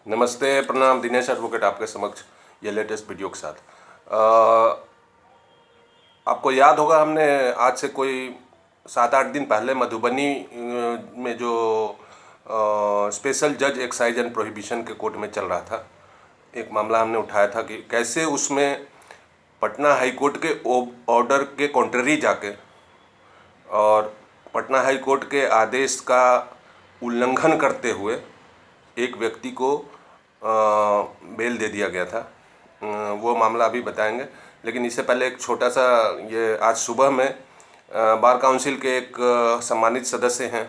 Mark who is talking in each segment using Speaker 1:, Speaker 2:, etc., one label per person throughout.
Speaker 1: नमस्ते, प्रणाम। दिनेश एडवोकेट आपके समक्ष ये लेटेस्ट वीडियो के साथ। अ, आपको याद होगा, हमने आज से कोई 7-8 दिन पहले मधुबनी में जो स्पेशल जज एक्साइज एंड प्रोहिबिशन के कोर्ट में चल रहा था, एक मामला हमने उठाया था कि कैसे उसमें पटना हाई कोर्ट के ऑर्डर के कॉन्ट्ररी जाके और पटना हाई कोर्ट के आदेश का उल्लंघन करते हुए एक व्यक्ति को बेल दे दिया गया था। वो मामला अभी बताएंगे, लेकिन इससे पहले एक छोटा सा, ये आज सुबह में बार काउंसिल के एक सम्मानित सदस्य हैं,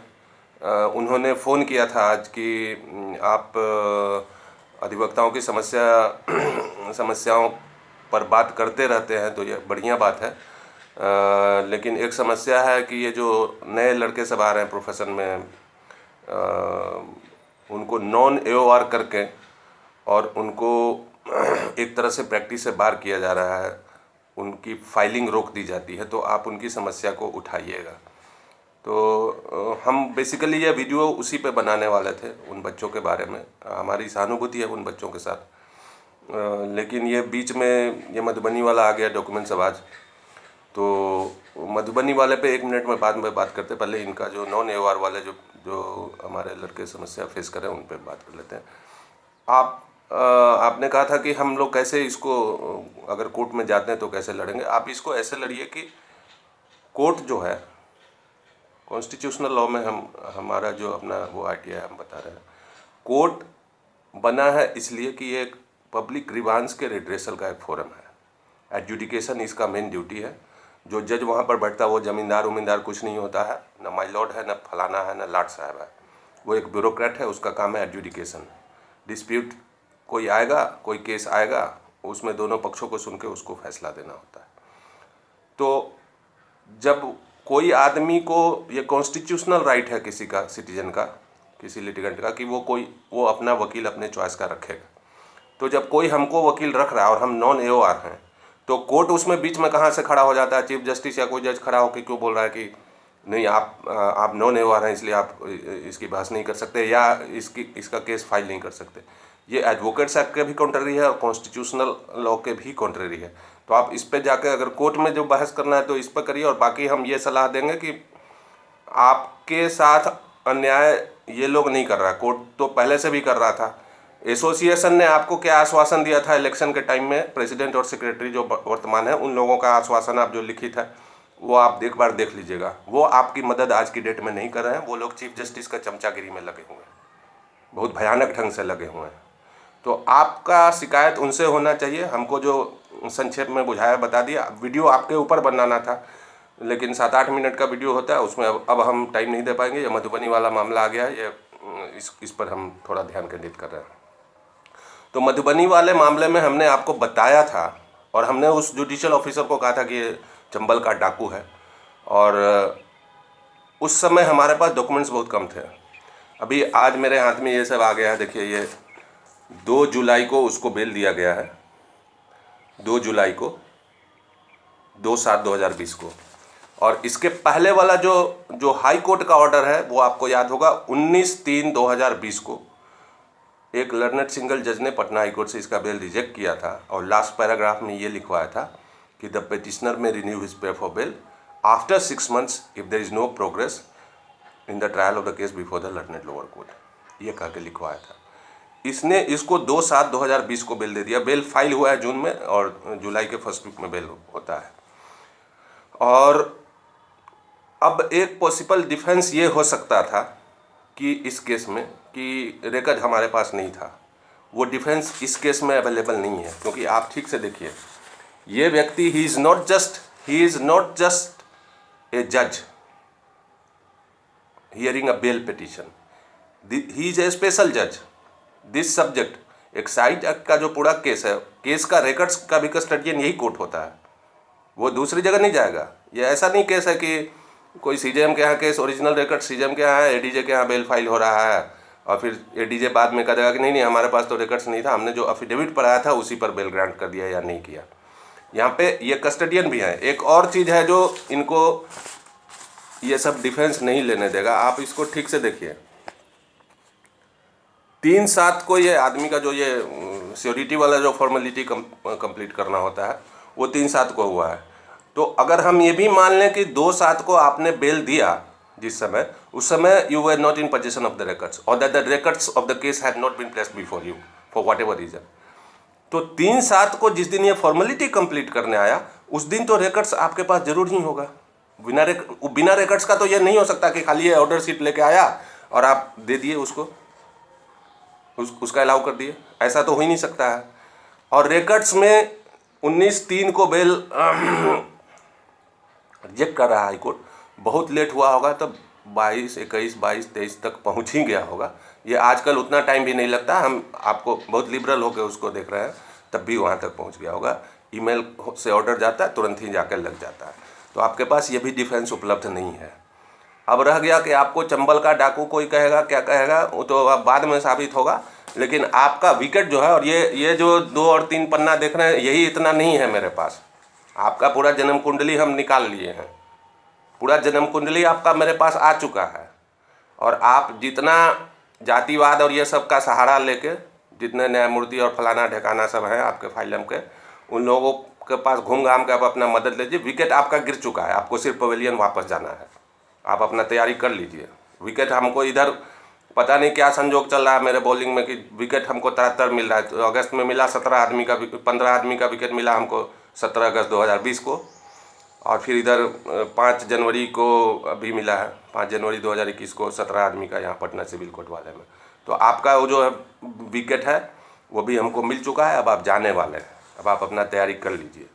Speaker 1: उन्होंने फ़ोन किया था आज कि आप अधिवक्ताओं की समस्याओं पर बात करते रहते हैं, तो ये बढ़िया बात है। लेकिन एक समस्या है कि ये जो नए लड़के सब आ रहे हैं प्रोफेशन में, उनको नॉन AOR करके और उनको एक तरह से प्रैक्टिस से बार किया जा रहा है, उनकी फाइलिंग रोक दी जाती है। तो आप उनकी समस्या को उठाइएगा। तो हम बेसिकली ये वीडियो उसी पे बनाने वाले थे, उन बच्चों के बारे में। हमारी सहानुभूति है उन बच्चों के साथ, लेकिन ये बीच में ये मधुबनी वाला आ गया डॉक्यूमेंट्स अब आज। तो मधुबनी वाले पे 1 मिनट में बाद में बात करते, पहले इनका जो नॉन AOR वाले जो हमारे लड़के समस्या फेस करें उन पे बात कर लेते हैं। आपने कहा था कि हम लोग कैसे इसको, अगर कोर्ट में जाते हैं तो कैसे लड़ेंगे। आप इसको ऐसे लड़िए कि कोर्ट जो है, कॉन्स्टिट्यूशनल लॉ में हमारा जो अपना वो आइडिया है हम बता रहे हैं। कोर्ट बना है इसलिए कि ये एक पब्लिक ग्रीवांस के रिड्रेसल का एक फोरम है। एडजुडिकेशन इसका मेन ड्यूटी है। जो जज वहाँ पर बैठता है वो जमींदार उमींदार कुछ नहीं होता है, न माई लॉर्ड है, न फलाना है, न लाट साहब है। वो एक ब्यूरोक्रेट है, उसका काम है एडजुडिकेशन। डिस्प्यूट कोई आएगा, कोई केस आएगा, उसमें दोनों पक्षों को सुन के उसको फैसला देना होता है। तो जब कोई आदमी को, ये कॉन्स्टिट्यूशनल राइट है किसी का, सिटीजन का, किसी लिटिगेंट का, कि वो अपना वकील अपने चॉइस का रखेगा। तो जब कोई हमको वकील रख रहा है और हम नॉन AOR हैं, तो कोर्ट उसमें बीच में कहाँ से खड़ा हो जाता है? चीफ जस्टिस या कोई जज खड़ा होकर क्यों बोल रहा है कि नहीं, आप नॉन AOR हैं इसलिए आप इसकी बहस नहीं कर सकते या इसका केस फाइल नहीं कर सकते। ये एडवोकेट्स एक्ट के भी कॉन्ट्ररी है और कॉन्स्टिट्यूशनल लॉ के भी कॉन्ट्ररी है। तो आप इस पे जाकर अगर कोर्ट में जो बहस करना है तो इस पर करिए। और बाकी हम ये सलाह देंगे कि आपके साथ अन्याय ये लोग नहीं कर रहा, कोर्ट तो पहले से भी कर रहा था। एसोसिएशन ने आपको क्या आश्वासन दिया था इलेक्शन के टाइम में? प्रेसिडेंट और सेक्रेटरी जो वर्तमान है, उन लोगों का आश्वासन आप जो लिखित है वो आप एक बार देख लीजिएगा। वो आपकी मदद आज की डेट में नहीं कर रहे हैं। वो लोग चीफ जस्टिस का चमचागिरी में लगे हुए हैं, बहुत भयानक ढंग से लगे हुए हैं। तो आपका शिकायत उनसे होना चाहिए। हमको जो संक्षेप में बुझाया बता दिया। वीडियो आपके ऊपर बनाना था, लेकिन 7-8 मिनट का वीडियो होता है, उसमें अब हम टाइम नहीं दे पाएंगे। ये मधुबनी वाला मामला आ गया है, ये इस पर हम थोड़ा ध्यान केंद्रित कर रहे हैं। तो मधुबनी वाले मामले में हमने आपको बताया था और हमने उस जुडिशियल ऑफिसर को कहा था कि ये चंबल का डाकू है, और उस समय हमारे पास डॉक्यूमेंट्स बहुत कम थे। अभी आज मेरे हाथ में ये सब आ गया है, देखिए। ये 2 जुलाई को उसको बेल दिया गया है, 2 जुलाई को, 2/7/2020 को। और इसके पहले वाला जो हाई कोर्ट का ऑर्डर है, वो आपको याद होगा 19/3/2020 को एक लर्नेड सिंगल जज ने पटना हाई कोर्ट से इसका बेल रिजेक्ट किया था। और लास्ट पैराग्राफ में ये लिखवाया था कि the petitioner may renew his plea for bail after 6 months if there is no progress in the trial of the case before the learned lower court, ये कह के लिखवाया था। इसने इसको 2/7/2020 को बेल दे दिया। बेल फाइल हुआ है जून में और जुलाई के फर्स्ट वीक में बेल होता है। और अब एक पॉसिबल डिफेंस ये हो सकता था कि इस केस में कि रेकॉर्ड हमारे पास नहीं था। वो डिफेंस इस केस में अवेलेबल नहीं है, क्योंकि आप ठीक से देखिए, ये व्यक्ति he is not just a जज hearing a bell petition, he is a special जज। दिस सब्जेक्ट एक्साइज एक्ट का जो पूरा केस है, केस का रिकॉर्ड्स का भी कस्टडियन यही कोर्ट होता है, वो दूसरी जगह नहीं जाएगा। ये ऐसा नहीं केस है कि कोई CJM के यहाँ केस ओरिजिनल रिकॉर्ड CJM के यहाँ है, ADJ के यहाँ बेल फाइल हो रहा है और फिर ADJ बाद में कहेगा कि नहीं हमारे पास तो रिकॉर्ड्स नहीं था, हमने जो अफिडेविट पढ़ाया था उसी पर बेल ग्रांट कर दिया या नहीं किया। यहाँ पे ये कस्टडियन भी है। एक और चीज़ है जो इनको ये सब डिफेंस नहीं लेने देगा, आप इसको ठीक से देखिए। 3/7 को ये आदमी का जो ये श्योरिटी वाला जो फॉर्मेलिटी कंप्लीट करना होता है वो 3/7 को हुआ है। तो अगर हम ये भी मान लें कि 2/7 को आपने बेल दिया, जिस समय उस समय you were not in position of the records और that the records of the case had not been placed before you for whatever reason. तो 3/7 को जिस दिन ये फॉर्मेलिटी कंप्लीट करने आया उस दिन तो रिकॉर्ड्स आपके पास जरूर ही होगा। बिना रिकॉर्ड्स का तो ये नहीं हो सकता कि खाली ये ऑर्डर शीट लेके आया और आप दे दिए उसको, उसका अलाउ कर दिए, ऐसा तो हो ही नहीं सकता है। और रिकॉर्ड्स में 19/3 को बेल रिजेक्ट कर रहा है हाईकोर्ट, बहुत लेट हुआ होगा तब 22, 21, 22, 23 तक पहुंच ही गया होगा। ये आजकल उतना टाइम भी नहीं लगता, हम आपको बहुत लिबरल होकर उसको देख रहे हैं, तब भी वहाँ तक पहुँच गया होगा। ईमेल से ऑर्डर जाता है, तुरंत ही जाकर लग जाता है। तो आपके पास ये भी डिफेंस उपलब्ध नहीं है। अब रह गया कि आपको चंबल का डाकू कोई कहेगा, क्या कहेगा, वो तो अब बाद में साबित होगा। लेकिन आपका विकेट जो है, और ये जो 2 और 3 पन्ना देख रहे हैं, यही इतना नहीं है मेरे पास। आपका पूरा जन्म कुंडली हम निकाल लिए हैं, पूरा जन्म कुंडली आपका मेरे पास आ चुका है। और आप जितना जातिवाद और ये सब का सहारा लेके, जितने न्यायमूर्ति और फलाना ढेकाना सब हैं आपके फाइलम के, उन लोगों के पास घूम घाम के आप अपना मदद लीजिए। विकेट आपका गिर चुका है, आपको सिर्फ पवेलियन वापस जाना है, आप अपना तैयारी कर लीजिए। विकेट हमको इधर पता नहीं क्या संजोग चल रहा है मेरे बॉलिंग में कि विकेट हमको तरह मिल रहा है। तो अगस्त में मिला 17 आदमी का, 15 आदमी का विकेट मिला हमको 17 अगस्त 2020 को, और फिर इधर 5 जनवरी को अभी मिला है, 5 जनवरी 2021 को 17 आदमी का यहाँ पटना सिविल कोर्ट वाले में। तो आपका वो जो विकेट है वो भी हमको मिल चुका है। अब आप जाने वाले हैं, अब आप अपना तैयारी कर लीजिए।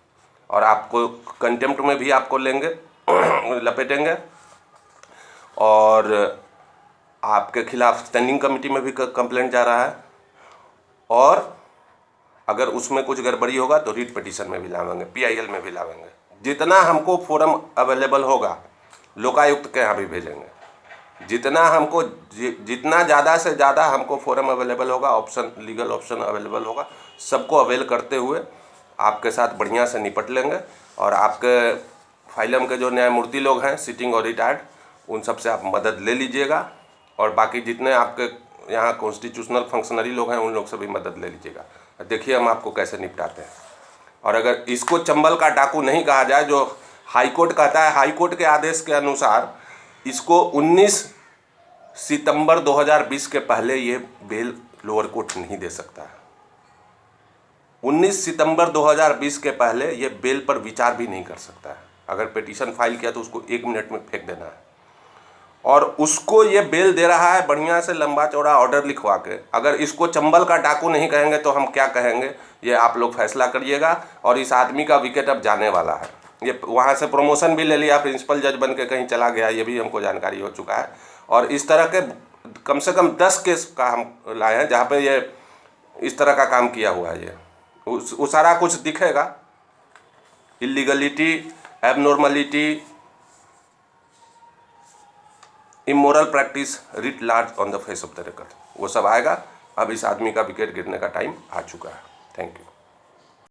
Speaker 1: और आपको कंटेम्प्ट में भी आपको लेंगे लपेटेंगे, और आपके खिलाफ स्टैंडिंग कमेटी में भी कंप्लेंट जा रहा है। और अगर उसमें कुछ गड़बड़ी होगा तो रीट पिटीशन में भी लावेंगे, PIL में भी लावेंगे। जितना हमको फोरम अवेलेबल होगा लोकायुक्त के यहाँ भी भेजेंगे। जितना हमको जितना ज़्यादा से ज़्यादा हमको फोरम अवेलेबल होगा, ऑप्शन, लीगल ऑप्शन अवेलेबल होगा, सबको अवेल करते हुए आपके साथ बढ़िया से निपट लेंगे। और आपके फाइलम के जो न्यायमूर्ति लोग हैं, सिटिंग और रिटायर्ड, उन सब से आप मदद ले लीजिएगा। और बाकी जितने आपके यहाँ कॉन्स्टिट्यूशनल फंक्शनरी लोग हैं उन लोग से भी मदद ले लीजिएगा। देखिए हम आपको कैसे निपटाते हैं। और अगर इसको चंबल का डाकू नहीं कहा जाए, जो हाईकोर्ट कहता है, हाईकोर्ट के आदेश के अनुसार इसको 19 सितंबर 2020 के पहले ये बेल लोअर कोर्ट नहीं दे सकता है। 19 सितंबर 2020 के पहले ये बेल पर विचार भी नहीं कर सकता है। अगर पिटीशन फाइल किया तो उसको 1 मिनट में फेंक देना है। और उसको ये बेल दे रहा है बढ़िया से लंबा चौड़ा ऑर्डर लिखवा के। अगर इसको चंबल का डाकू नहीं कहेंगे तो हम क्या कहेंगे, ये आप लोग फैसला करिएगा। और इस आदमी का विकेट अब जाने वाला है। ये वहाँ से प्रमोशन भी ले लिया, प्रिंसिपल जज बन के कहीं चला गया, ये भी हमको जानकारी हो चुका है। और इस तरह के कम से कम 10 केस का हम लाए हैं जहाँ पे ये इस तरह का काम किया हुआ है। ये वो सारा कुछ दिखेगा, illegality, abnormality, immoral practice writ large on the face of the record, वो सब आएगा। अब इस आदमी का विकेट गिरने का टाइम आ चुका है। Thank you.